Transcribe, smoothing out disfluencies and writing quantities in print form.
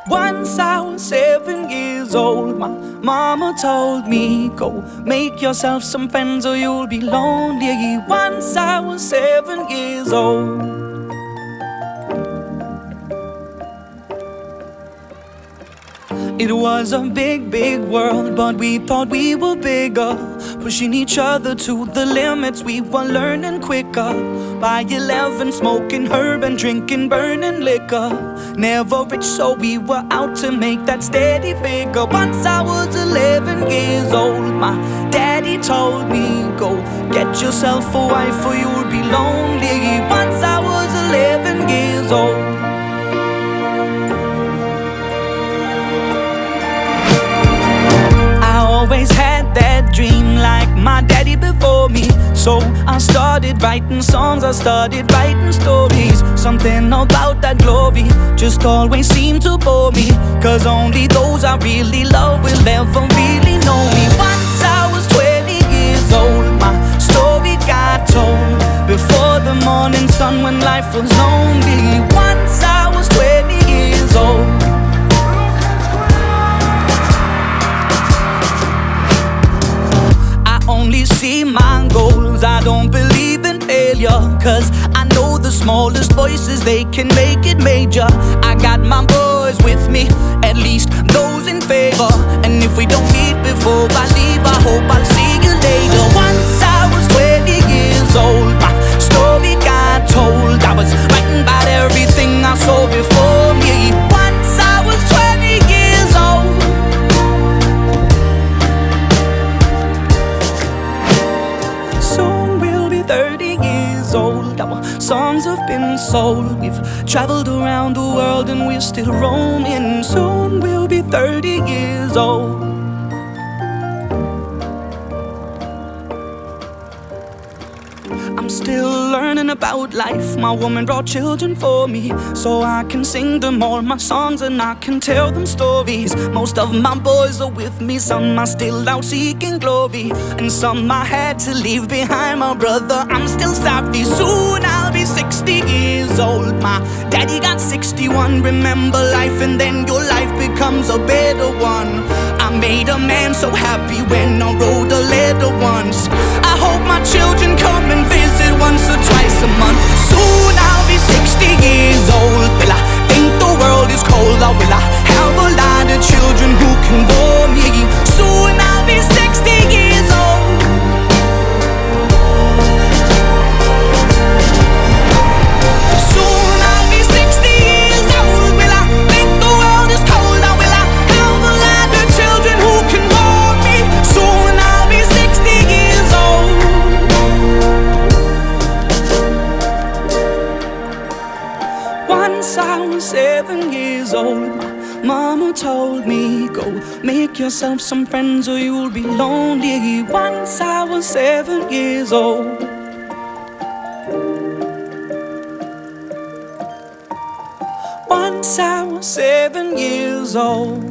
Once I was 7 years old, my mama told me, go make yourself some friends or you'll be lonely. Once I was 7 years old. It was a big, big world, but we thought we were bigger, pushing each other to the limits. We were learning quicker. By 11, smoking herb and drinking burning liquor. Never rich, so we were out to make that steady figure. Once I was 11 years old, my daddy told me, go get yourself a wife or you'll be lonely. Once I was 11 years old. Always had that dream like my daddy before me. So I started writing songs, I started writing stories. Something about that glory just always seemed to bore me, 'cause only those I really love will ever really know me. Once I was 20 years old, my story got told before the morning sun when life was lonely. Once I was 20 years old. Only see my goals, I don't believe in failure, 'cause I know the smallest voices, they can make it major. I got my boys with me, at least those in favor. And if we don't meet before I leave, I hope I'll see you later. Once I was 20 years old, my story got told. I was writing about everything I saw before me. Once I was 20 years old. Soon we'll be 30 years old. Our songs have been sold. We've traveled around the world and we're still roaming. Soon we'll be 30 years old. I'm still learning about life. My woman brought children for me, so I can sing them all my songs and I can tell them stories. Most of my boys are with me, some are still out seeking glory, and some I had to leave behind. My brother, I'm still sorry. Soon I'll be 60 years old. My daddy got 61. Remember life and then your life becomes a better one. I made a man so happy when I wrote a letter once. I hope my children come and visit once or twice a month. Soon I'll be 60 years old. Will I think the world is cold, or will I have a lot of children who can bore me? Soon I'll be 60 years old. Soon I'll be 60 years old. Will I think the world is cold, or will I have a lot of children who can bore me? Soon I'll be 60 years old. Once I was 7 years old, my mama told me, go make yourself some friends or you'll be lonely. Once I was 7 years old. Once I was 7 years old.